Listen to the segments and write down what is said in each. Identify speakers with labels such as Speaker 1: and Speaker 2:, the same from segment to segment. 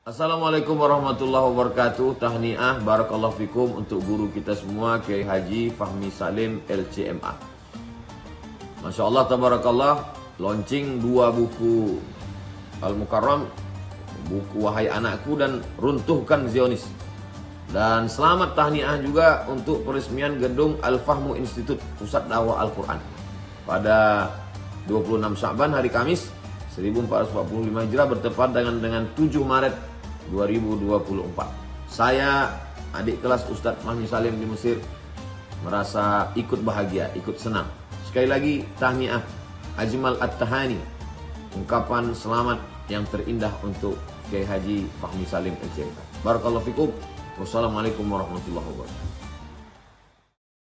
Speaker 1: Assalamualaikum warahmatullahi wabarakatuh. Tahniah barakallahu fikum untuk guru kita semua, Kiai Haji Fahmi Salim LCMA. Masya Allah tabarakallah, launching 2 buku Al-Mukarram, buku Wahai Anakku dan Runtuhkan Zionis. Dan selamat tahniah juga untuk peresmian gedung Al-Fahmu Institute Pusat Dakwah Al-Quran pada 26 Sya'ban hari Kamis 1445 Hijrah bertepatan dengan 7 Maret 2024. Saya adik kelas Ustadz Fahmi Salim di Mesir merasa ikut bahagia, ikut senang. Sekali lagi tahniah, ajmal at-tahani, ungkapan selamat yang terindah untuk Kiai Haji Fahmi Salim LCMA. Barakallahu fikum. Wassalamualaikum warahmatullahi wabarakatuh.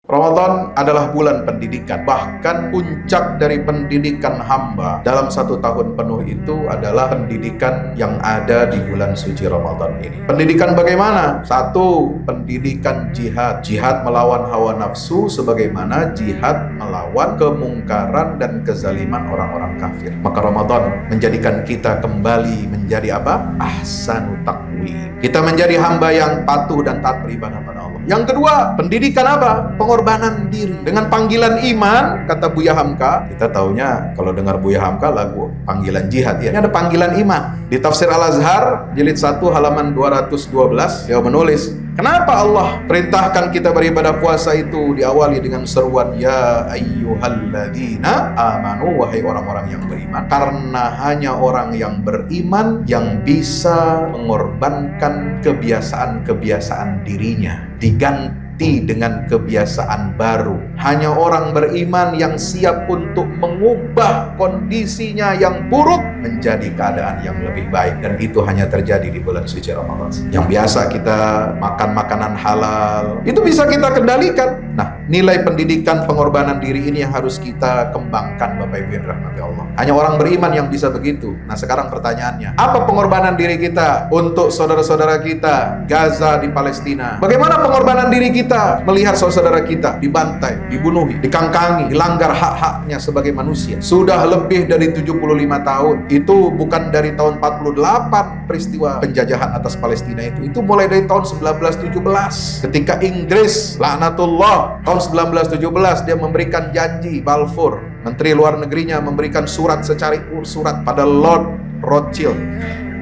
Speaker 2: Ramadan adalah bulan pendidikan. Bahkan puncak dari pendidikan hamba dalam 1 tahun penuh itu adalah pendidikan yang ada di bulan suci Ramadan ini. Pendidikan bagaimana? 1. Pendidikan jihad. Jihad melawan hawa nafsu sebagaimana jihad melawan kemungkaran dan kezaliman orang-orang kafir. Maka Ramadan menjadikan kita kembali menjadi apa? Ahsanu taqwim. Kita menjadi hamba yang patuh dan taat beribadah pada Allah. Yang kedua, pendidikan apa? Pengorbanan diri. Dengan panggilan iman, kata Buya Hamka, kita taunya kalau dengar Buya Hamka lagu panggilan jihad ya. Ini ada panggilan iman. Di Tafsir Al-Azhar jilid 1 halaman 212 dia menulis, kenapa Allah perintahkan kita beribadah puasa itu diawali dengan seruan ya ayyuhalladzina amanu, wahai orang-orang yang beriman. Karena hanya orang yang beriman yang bisa mengorbankan kebiasaan-kebiasaan dirinya diganti dengan kebiasaan baru. Hanya orang beriman yang siap untuk mengubah kondisinya yang buruk menjadi keadaan yang lebih baik, dan itu hanya terjadi di bulan suci Ramadan. Yang biasa kita makan makanan halal, itu bisa kita kendalikan. Nah, nilai pendidikan pengorbanan diri ini yang harus kita kembangkan, Bapak Ibu yang dirahmati Allah. Hanya orang beriman yang bisa begitu. Nah, sekarang pertanyaannya, apa pengorbanan diri kita untuk saudara-saudara kita Gaza di Palestina? Bagaimana pengorbanan diri kita melihat saudara kita dibantai, dibunuhi, dikangkangi, dilanggar hak-haknya sebagai manusia? Sudah lebih dari 75 tahun. Itu bukan dari tahun 48 peristiwa penjajahan atas Palestina itu mulai dari tahun 1917 ketika Inggris laknatullah tahun 1917 dia memberikan janji Balfour, menteri luar negerinya memberikan surat secari surat pada Lord Rothschild.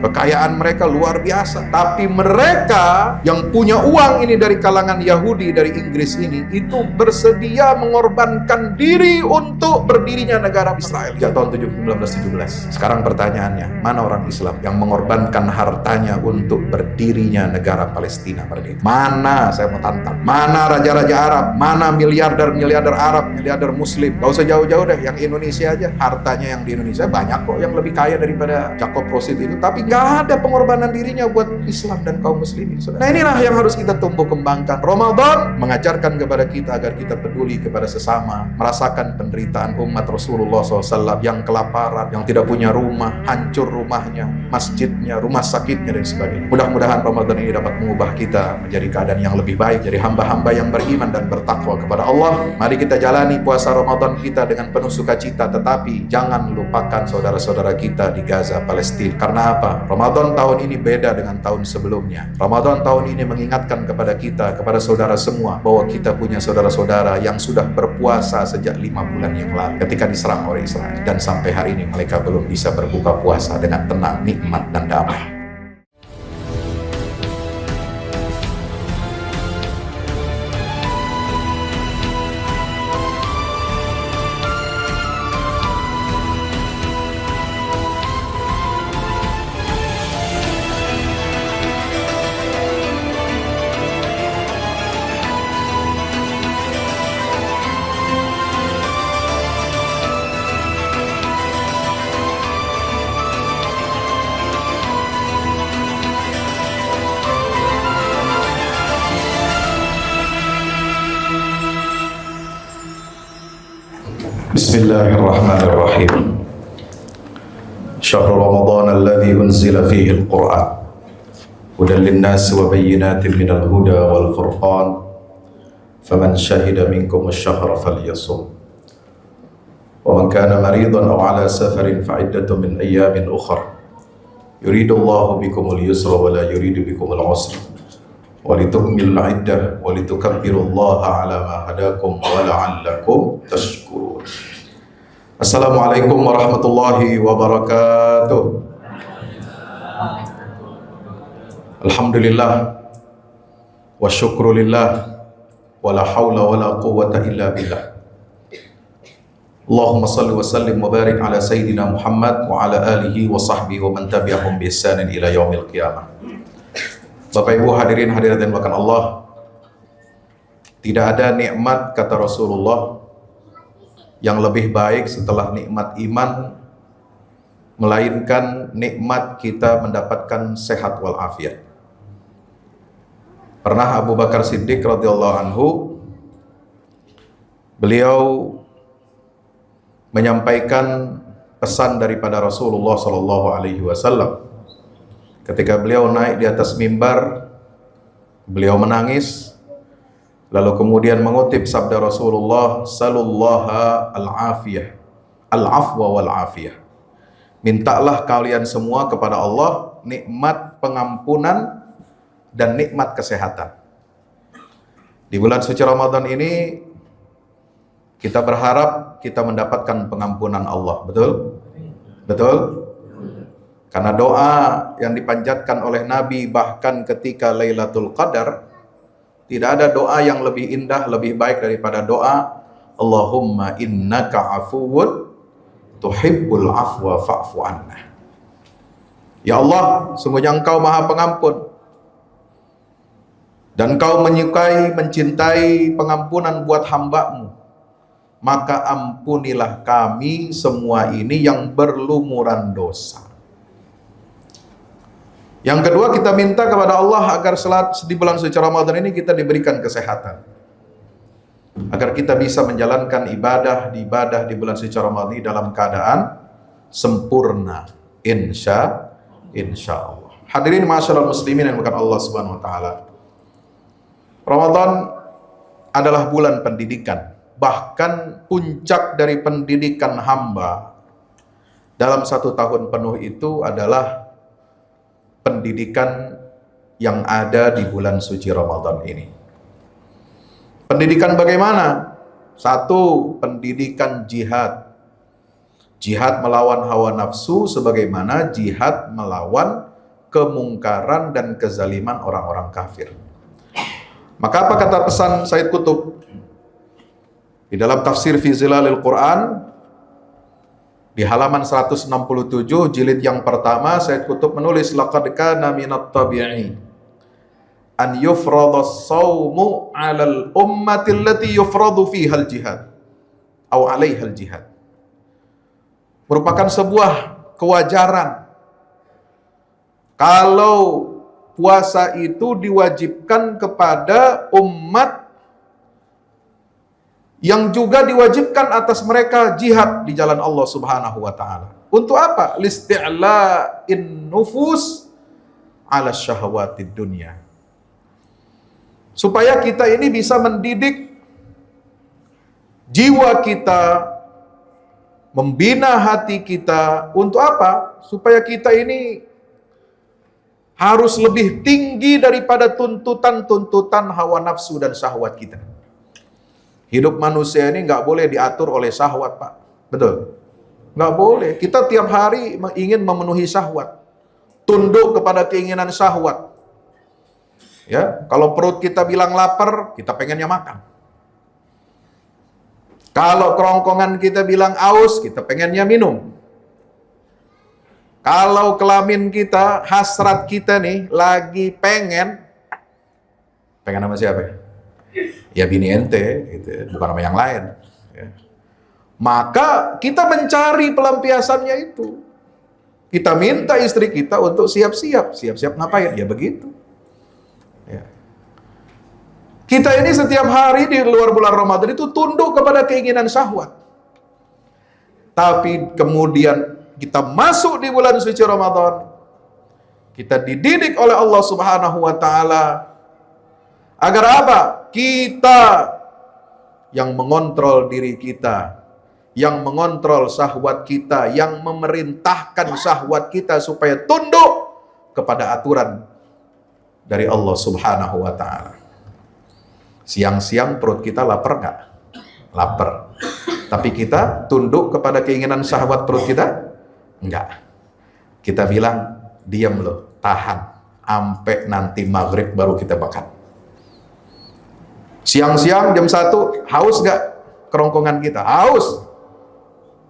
Speaker 2: Kekayaan mereka luar biasa, tapi mereka yang punya uang ini dari kalangan Yahudi dari Inggris ini itu bersedia mengorbankan diri untuk berdirinya negara Israel sejak tahun 1917. Sekarang pertanyaannya, mana orang Islam yang mengorbankan hartanya untuk berdirinya negara Palestina merdeka? Mana, saya mau tantang, mana raja-raja Arab, mana miliarder-miliarder Arab, miliarder Muslim? Gak usah jauh-jauh deh, yang Indonesia aja, hartanya yang di Indonesia banyak kok yang lebih kaya daripada Jacob Rosit itu, tapi gak ada pengorbanan dirinya buat Islam dan kaum muslimin. Nah, inilah yang harus kita tumbuh kembangkan. Ramadan mengajarkan kepada kita agar kita peduli kepada sesama, merasakan penderitaan umat Rasulullah SAW yang kelaparan, yang tidak punya rumah, hancur rumahnya, masjidnya, rumah sakitnya dan sebagainya. Mudah-mudahan Ramadan ini dapat mengubah kita menjadi keadaan yang lebih baik, jadi hamba-hamba yang beriman dan bertakwa kepada Allah. Mari kita jalani puasa Ramadan kita dengan penuh sukacita, tetapi jangan lupakan saudara-saudara kita di Gaza, Palestina. Karena apa? Ramadan tahun ini beda dengan tahun sebelumnya. Ramadan tahun ini mengingatkan kepada kita, kepada saudara semua, bahwa kita punya saudara-saudara yang sudah berpuasa sejak 5 bulan yang lalu ketika diserang oleh Israel, dan sampai hari ini mereka belum bisa berbuka puasa dengan tenang, nikmat dan damai. Bismillahirrahmanirrahim. Syahrul Ramadan alladzi unzila fihi al-Qur'an hudan lin-nasi wa bayyinatin minal huda wal furqan faman syahida minkum asy-syahra falyasum wa man kana maridan aw ala safarin fa iddatun min ayyamin ukhra Yuridullahu bikumul yusra wa la yuridu bikumul usra wa litukmilul iddah wa litukabbirullaha ala ma hadakum wa la'allakum tashkurun. Assalamualaikum warahmatullahi wabarakatuh. Alhamdulillah wa syukrulillah wa la hawla wa la quwwata illa billah. Allahumma salli wa sallim wa barik ala Sayyidina Muhammad wa ala alihi wa sahbihi wa man tabi'ahum bi ihsanin ila yaumil qiyamah. Bapak Ibu hadirin hadirat yang dimuliakan Allah, tidak ada nikmat, kata Rasulullah, yang lebih baik setelah nikmat iman melainkan nikmat kita mendapatkan sehat wal afiat. Pernah Abu Bakar Siddiq radhiyallahu anhu, beliau menyampaikan pesan daripada Rasulullah sallallahu alaihi wasallam. Ketika beliau naik di atas mimbar, beliau menangis, lalu kemudian mengutip sabda Rasulullah, "Salullaha al-afiyah, al-afwa wal afiyah." Mintalah kalian semua kepada Allah nikmat pengampunan dan nikmat kesehatan. Di bulan suci Ramadan ini kita berharap kita mendapatkan pengampunan Allah, betul? Betul? Karena doa yang dipanjatkan oleh Nabi bahkan ketika Lailatul Qadar, tidak ada doa yang lebih indah, lebih baik daripada doa Allahumma innaka afuwun tuhibbul afwa fa'fu anna. Ya Allah, sungguhnya Engkau Maha Pengampun dan Engkau menyukai, mencintai pengampunan buat hamba-Mu. Maka ampunilah kami semua ini yang berlumuran dosa. Yang kedua, kita minta kepada Allah agar di bulan suci Ramadan ini kita diberikan kesehatan, agar kita bisa menjalankan ibadah di bulan suci Ramadan ini dalam keadaan sempurna, insya Allah. Hadirin ma'asyiral muslimin yang dimuliakan Allah Subhanahu wa taala. Ramadan adalah bulan pendidikan. Bahkan puncak dari pendidikan hamba dalam 1 tahun penuh itu adalah pendidikan yang ada di bulan suci Ramadan ini. Pendidikan bagaimana? 1, pendidikan jihad. Jihad melawan hawa nafsu sebagaimana jihad melawan kemungkaran dan kezaliman orang-orang kafir. Maka apa kata pesan Sayyid Qutb? Di dalam tafsir fi Zilalil Quran, di halaman 167, jilid yang pertama, Sayyid Qutb menulis, laqad kana minat tabi'i an yufrada as-sawmu 'alal ummati allati yufradu fiha al-jihad atau 'alaiha al-jihad. Merupakan sebuah kewajaran kalau puasa itu diwajibkan kepada umat yang juga diwajibkan atas mereka jihad di jalan Allah Subhanahu wa taala. Untuk apa? Listi'la'in nufus 'ala syahawatid dunya. Supaya kita ini bisa mendidik jiwa kita, membina hati kita. Untuk apa? Supaya kita ini harus lebih tinggi daripada tuntutan-tuntutan hawa nafsu dan syahwat kita. Hidup manusia ini nggak boleh diatur oleh syahwat, Pak. Betul? Nggak boleh. Kita tiap hari ingin memenuhi syahwat. Tunduk kepada keinginan syahwat. Ya, kalau perut kita bilang lapar, kita pengennya makan. Kalau kerongkongan kita bilang aus, kita pengennya minum. Kalau kelamin kita, hasrat kita nih, lagi pengen sama siapa ya? Ya bini ente, gitu, bukan sama yang lain. Ya. Maka kita mencari pelampiasannya itu. Kita minta istri kita untuk siap-siap ngapain? Ya begitu. Ya. Kita ini setiap hari di luar bulan Ramadan itu tunduk kepada keinginan syahwat. Tapi kemudian kita masuk di bulan suci Ramadan, kita dididik oleh Allah Subhanahu wa taala agar apa? Kita yang mengontrol diri kita, yang mengontrol syahwat kita, yang memerintahkan syahwat kita supaya tunduk kepada aturan dari Allah Subhanahu wa Ta'ala. Siang-siang perut kita lapar nggak? Lapar. Tapi kita tunduk kepada keinginan syahwat perut kita? Enggak. Kita bilang, diam loh, tahan. Sampai nanti maghrib baru kita makan. Siang-siang jam 1, haus nggak kerongkongan kita? Haus.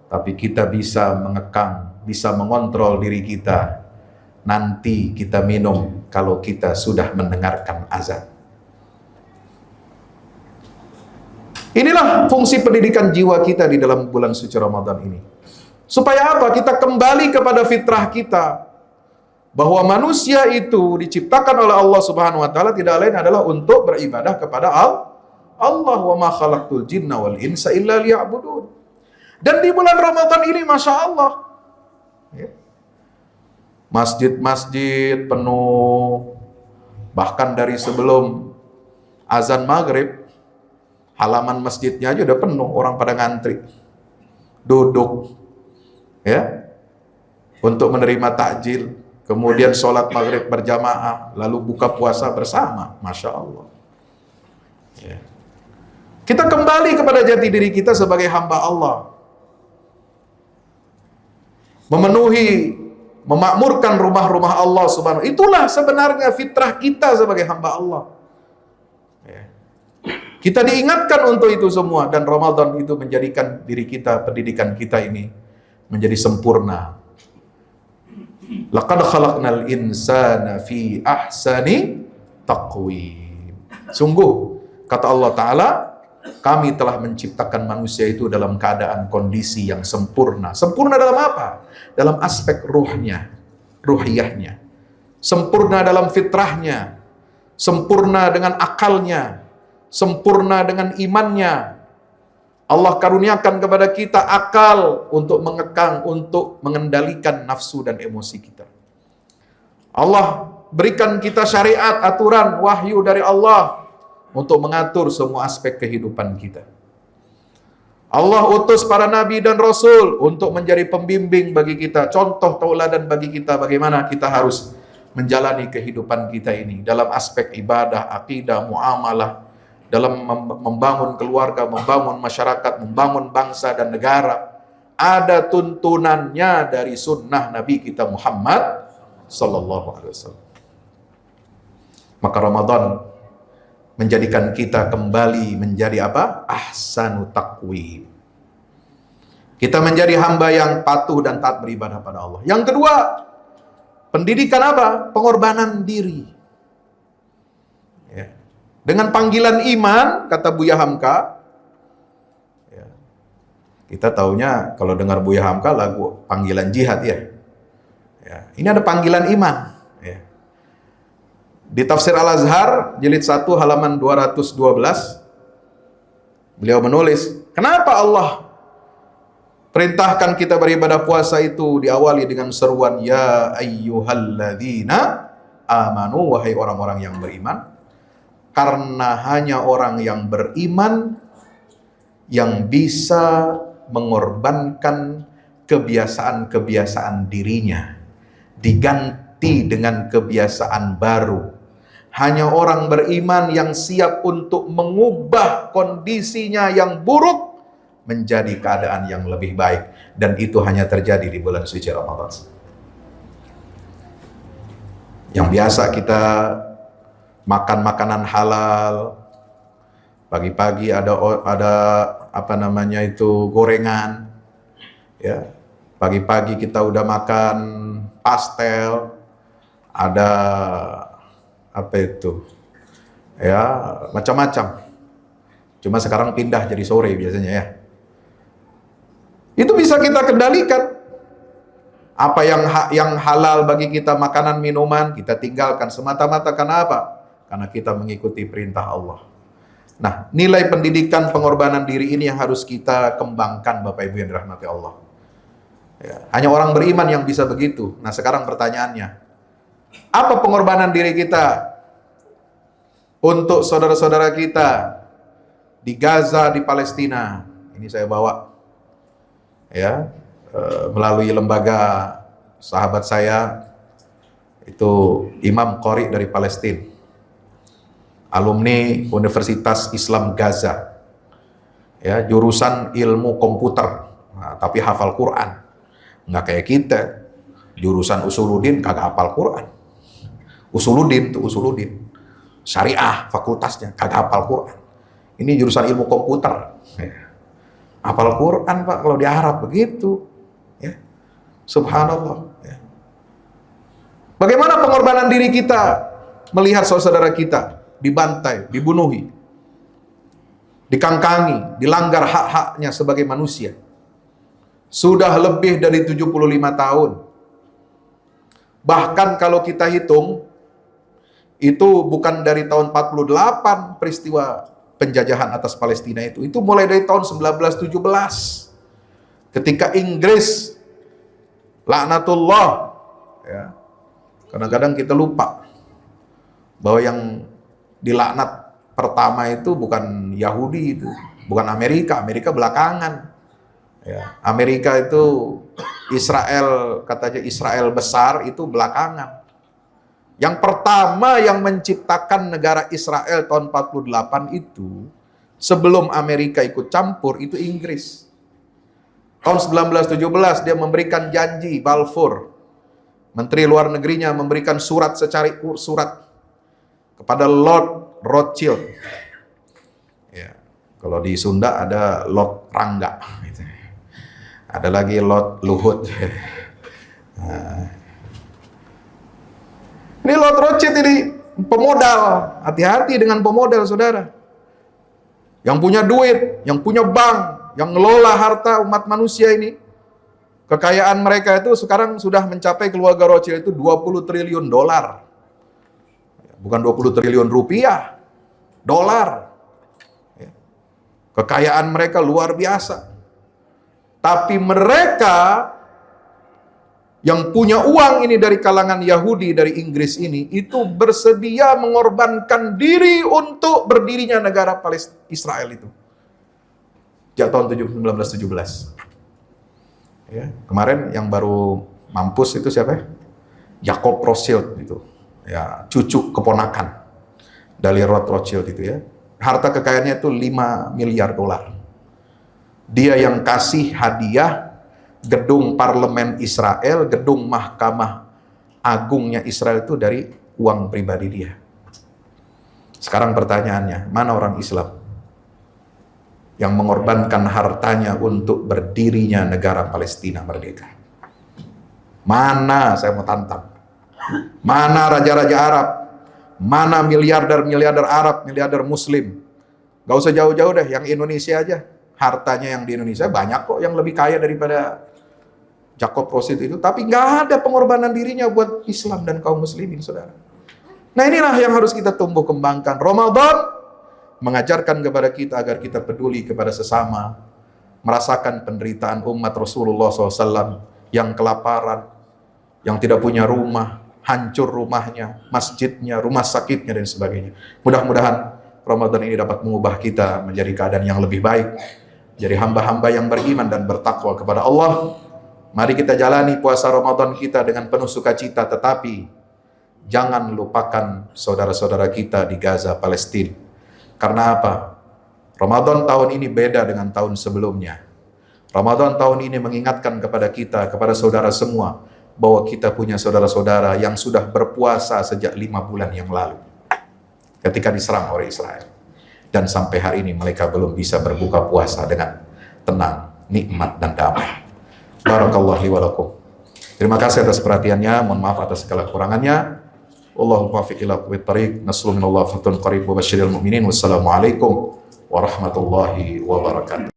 Speaker 2: Tapi kita bisa mengekang, bisa mengontrol diri kita. Nanti kita minum kalau kita sudah mendengarkan azan. Inilah fungsi pendidikan jiwa kita di dalam bulan suci Ramadan ini. Supaya apa? Kita kembali kepada fitrah kita. Bahwa manusia itu diciptakan oleh Allah Subhanahu wa Ta'ala tidak lain adalah untuk beribadah kepada Allah. Wa ma khalaqtul jinna wal insa illa liya'budun. Dan di bulan Ramadan ini Masya Allah, masjid-masjid penuh. Bahkan dari sebelum azan maghrib, halaman masjidnya aja udah penuh, orang pada ngantri, duduk, ya, untuk menerima takjil, kemudian sholat maghrib berjamaah, lalu buka puasa bersama, Masya Allah. Ya. Kita kembali kepada jati diri kita sebagai hamba Allah, memenuhi, memakmurkan rumah-rumah Allah Subhanahu. Itulah sebenarnya fitrah kita sebagai hamba Allah. Ya. Kita diingatkan untuk itu semua, dan Ramadan itu menjadikan diri kita, pendidikan kita ini menjadi sempurna. Laqad khalaqnal insana fi ahsani taqwim. Sungguh, kata Allah Ta'ala, kami telah menciptakan manusia itu dalam keadaan kondisi yang sempurna. Sempurna dalam apa? Dalam aspek ruhnya, ruhiyahnya. Sempurna dalam fitrahnya. Sempurna dengan akalnya. Sempurna dengan imannya. Allah karuniakan kepada kita akal untuk mengekang, untuk mengendalikan nafsu dan emosi kita. Allah berikan kita syariat, aturan, wahyu dari Allah untuk mengatur semua aspek kehidupan kita. Allah utus para nabi dan rasul untuk menjadi pembimbing bagi kita, contoh tauladan bagi kita bagaimana kita harus menjalani kehidupan kita ini dalam aspek ibadah, akidah, muamalah, dalam membangun keluarga, membangun masyarakat, membangun bangsa dan negara. Ada tuntunannya dari sunnah Nabi kita Muhammad Sallallahu Alaihi Wasallam. Maka Ramadan menjadikan kita kembali menjadi apa? Ahsanu taqwim. Kita menjadi hamba yang patuh dan taat beribadah pada Allah. Yang kedua, pendidikan apa? Pengorbanan diri. Ya. Dengan panggilan iman, kata Buya Hamka, ya, kita taunya kalau dengar Buya Hamka lagu panggilan jihad ya. Ya, ini ada panggilan iman. Ya. Di Tafsir Al-Azhar, jilid 1 halaman 212, beliau menulis, kenapa Allah perintahkan kita beribadah puasa itu diawali dengan seruan, ya ayyuhalladzina amanu, wahai orang-orang yang beriman. Karena hanya orang yang beriman yang bisa mengorbankan kebiasaan-kebiasaan dirinya diganti dengan kebiasaan baru. Hanya orang beriman yang siap untuk mengubah kondisinya yang buruk menjadi keadaan yang lebih baik, dan itu hanya terjadi di bulan suci Ramadan. Yang biasa kita makan makanan halal, pagi-pagi ada apa namanya itu gorengan, ya. Pagi-pagi kita udah makan pastel, ada apa itu, ya macam-macam. Cuma sekarang pindah jadi sore biasanya ya. Itu bisa kita kendalikan. Apa yang halal bagi kita, makanan, minuman, kita tinggalkan semata-mata karena apa? Karena kita mengikuti perintah Allah. Nah, nilai pendidikan pengorbanan diri ini yang harus kita kembangkan, Bapak Ibu yang dirahmati Allah. Ya, hanya orang beriman yang bisa begitu. Nah, sekarang pertanyaannya, apa pengorbanan diri kita untuk saudara-saudara kita di Gaza, di Palestina? Ini saya bawa ya, melalui lembaga sahabat saya itu Imam Qori dari Palestina, alumni Universitas Islam Gaza, ya, jurusan ilmu komputer, nah, tapi hafal Quran. Nggak kayak kita, jurusan Usuluddin kagak hafal Quran. Usuluddin tuh Usuluddin, syariah fakultasnya kagak hafal Quran. Ini jurusan ilmu komputer, ya. Hafal Quran Pak kalau di Arab begitu, ya. Subhanallah, ya. Bagaimana pengorbanan diri kita melihat saudara kita dibantai, dibunuhi, dikangkangi, dilanggar hak-haknya sebagai manusia. Sudah lebih dari 75 tahun. Bahkan kalau kita hitung, itu bukan dari tahun 48 peristiwa penjajahan atas Palestina itu. Itu mulai dari tahun 1917. Ketika Inggris, laknatullah, ya, kadang-kadang kita lupa bahwa yang dilaknat pertama itu bukan Yahudi, itu bukan Amerika. Amerika belakangan, ya. Amerika itu Israel, katanya Israel besar itu belakangan. Yang pertama yang menciptakan negara Israel tahun 48 itu, sebelum Amerika ikut campur, itu Inggris. Tahun 1917 dia memberikan janji Balfour. Menteri luar negerinya memberikan surat surat kepada Lord Rothschild. Ya, kalau di Sunda ada Lord Rangga, gitu. Ada lagi Lord Luhut. Nah, ini Lord Rothschild ini pemodal. Hati-hati dengan pemodal, saudara. Yang punya duit, yang punya bank, yang ngelola harta umat manusia ini. Kekayaan mereka itu sekarang sudah mencapai, keluarga Rothschild itu 20 triliun dolar. Bukan 20 triliun rupiah, dolar. Kekayaan mereka luar biasa. Tapi mereka yang punya uang ini dari kalangan Yahudi, dari Inggris ini, itu bersedia mengorbankan diri untuk berdirinya negara Israel itu. Sejak tahun 1917. Ya, kemarin yang baru mampus itu siapa? Jacob Rothschild itu. Ya, cucu keponakan dari Rothschild itu, ya. Harta kekayaannya itu 5 miliar dolar. Dia yang kasih hadiah gedung parlemen Israel, gedung mahkamah agungnya Israel itu dari uang pribadi dia. Sekarang pertanyaannya, mana orang Islam yang mengorbankan hartanya untuk berdirinya negara Palestina merdeka? Mana, saya mau tantang, mana raja-raja Arab, mana miliarder-miliarder Arab, miliarder Muslim? Gak usah jauh-jauh deh, yang Indonesia aja. Hartanya yang di Indonesia banyak kok yang lebih kaya daripada Jacob Rothschild itu, tapi nggak ada pengorbanan dirinya buat Islam dan kaum muslimin, saudara. Nah, inilah yang harus kita tumbuh kembangkan. Ramadan mengajarkan kepada kita agar kita peduli kepada sesama, merasakan penderitaan umat Rasulullah SAW yang kelaparan, yang tidak punya rumah, hancur rumahnya, masjidnya, rumah sakitnya, dan sebagainya. Mudah-mudahan Ramadan ini dapat mengubah kita menjadi keadaan yang lebih baik, jadi hamba-hamba yang beriman dan bertakwa kepada Allah. Mari kita jalani puasa Ramadan kita dengan penuh sukacita, tetapi jangan lupakan saudara-saudara kita di Gaza, Palestina. Karena apa? Ramadan tahun ini beda dengan tahun sebelumnya. Ramadan tahun ini mengingatkan kepada kita, kepada saudara semua, bahwa kita punya saudara-saudara yang sudah berpuasa sejak 5 bulan yang lalu, ketika diserang oleh Israel. Dan sampai hari ini mereka belum bisa berbuka puasa dengan tenang, nikmat, dan damai. Barakallahu li wa lakum. Terima kasih atas perhatiannya, mohon maaf atas segala kekurangannya. Wallahul muwaffiq ila aqwamit thariq. Nasrun minallah fatun qarib wa basyiril mu'minin. Wassalamualaikum warahmatullahi wabarakatuh.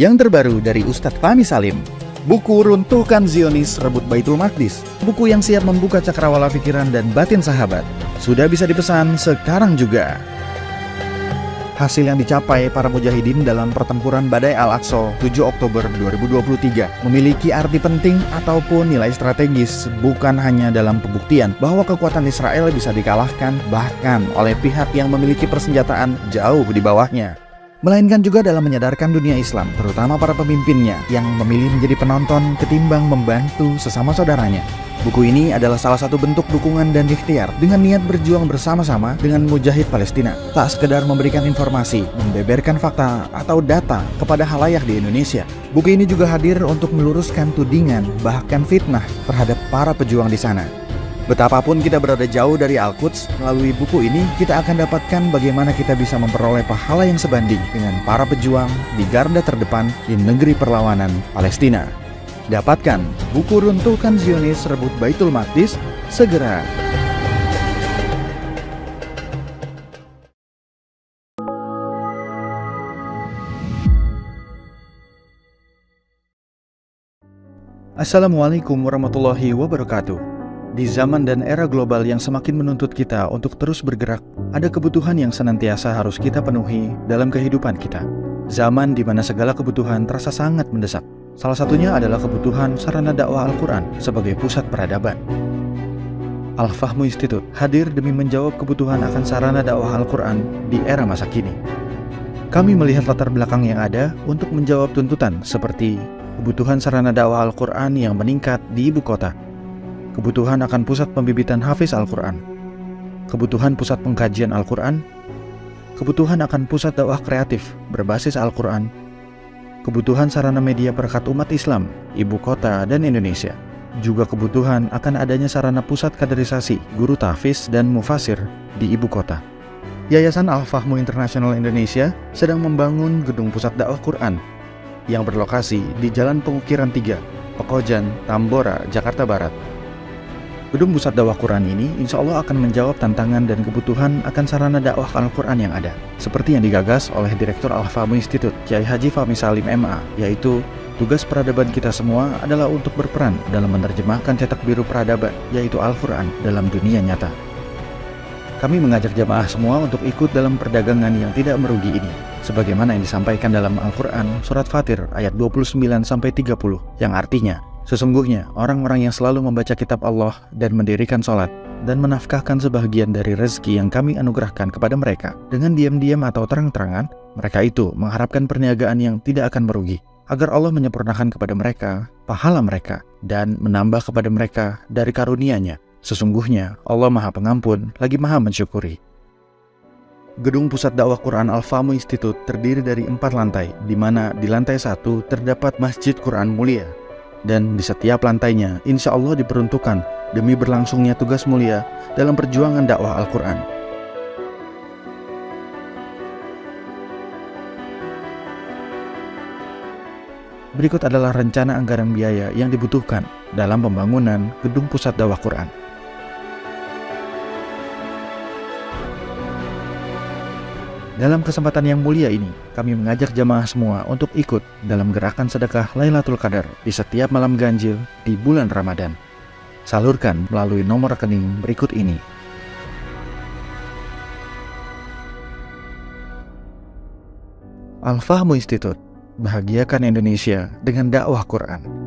Speaker 3: Yang terbaru dari Ustadz Fahmi Salim, buku Runtuhkan Zionis Rebut Baitul Maqdis, buku yang siap membuka cakrawala pikiran dan batin sahabat. Sudah bisa dipesan sekarang juga. Hasil yang dicapai para mujahidin dalam pertempuran Badai Al-Aqsa 7 Oktober 2023 memiliki arti penting ataupun nilai strategis, bukan hanya dalam pembuktian bahwa kekuatan Israel bisa dikalahkan bahkan oleh pihak yang memiliki persenjataan jauh di bawahnya, melainkan juga dalam menyadarkan dunia Islam, terutama para pemimpinnya yang memilih menjadi penonton ketimbang membantu sesama saudaranya. Buku ini adalah salah satu bentuk dukungan dan ikhtiar dengan niat berjuang bersama-sama dengan mujahid Palestina. Tak sekedar memberikan informasi, membeberkan fakta atau data kepada khalayak di Indonesia. Buku ini juga hadir untuk meluruskan tudingan bahkan fitnah terhadap para pejuang di sana. Betapapun kita berada jauh dari Al-Quds, melalui buku ini kita akan dapatkan bagaimana kita bisa memperoleh pahala yang sebanding dengan para pejuang di garda terdepan di negeri perlawanan Palestina. Dapatkan buku Runtuhkan Zionis Rebut Baitul Maqdis segera. Assalamualaikum warahmatullahi wabarakatuh. Di zaman dan era global yang semakin menuntut kita untuk terus bergerak, ada kebutuhan yang senantiasa harus kita penuhi dalam kehidupan kita. Zaman di mana segala kebutuhan terasa sangat mendesak. Salah satunya adalah kebutuhan sarana dakwah Al-Quran sebagai pusat peradaban. Al-Fahmu Institute hadir demi menjawab kebutuhan akan sarana dakwah Al-Quran di era masa kini. Kami melihat latar belakang yang ada untuk menjawab tuntutan seperti kebutuhan sarana dakwah Al-Quran yang meningkat di ibu kota, kebutuhan akan pusat pembibitan hafiz Al-Quran, kebutuhan pusat pengkajian Al-Quran, kebutuhan akan pusat dakwah kreatif berbasis Al-Quran, kebutuhan sarana media perekat umat Islam, ibu kota dan Indonesia. Juga kebutuhan akan adanya sarana pusat kaderisasi, guru tahfiz dan mufasir di ibu kota. Yayasan Al-Fahmu International Indonesia sedang membangun gedung pusat dakwah Quran yang berlokasi di Jalan Pengukiran 3, Pekojan, Tambora, Jakarta Barat. Gedung pusat dakwah Quran ini insya Allah akan menjawab tantangan dan kebutuhan akan sarana dakwah Al-Quran yang ada, seperti yang digagas oleh Direktur Al-Fahmu Institute, Kiai Haji Fahmi Salim MA, yaitu tugas peradaban kita semua adalah untuk berperan dalam menerjemahkan cetak biru peradaban, yaitu Al-Quran dalam dunia nyata. Kami mengajak jamaah semua untuk ikut dalam perdagangan yang tidak merugi ini, sebagaimana yang disampaikan dalam Al-Quran Surat Fatir ayat 29-30, yang artinya, sesungguhnya orang-orang yang selalu membaca kitab Allah dan mendirikan sholat dan menafkahkan sebahagian dari rezeki yang kami anugerahkan kepada mereka dengan diam-diam atau terang-terangan, mereka itu mengharapkan perniagaan yang tidak akan merugi, agar Allah menyempurnakan kepada mereka pahala mereka dan menambah kepada mereka dari karunia-Nya. Sesungguhnya Allah Maha Pengampun lagi Maha Mensyukuri. Gedung Pusat Dakwah Quran Al-Fahmu Institute terdiri dari 4 lantai, di mana di lantai 1 terdapat Masjid Quran Mulia. Dan di setiap lantainya insya Allah diperuntukkan demi berlangsungnya tugas mulia dalam perjuangan dakwah Al-Quran. Berikut adalah rencana anggaran biaya yang dibutuhkan dalam pembangunan gedung pusat dakwah Quran. Dalam kesempatan yang mulia ini, kami mengajak jamaah semua untuk ikut dalam gerakan sedekah Lailatul Qadar di setiap malam ganjil di bulan Ramadan. Salurkan melalui nomor rekening berikut ini. Al-Fahmu Institute, bahagiakan Indonesia dengan dakwah Quran.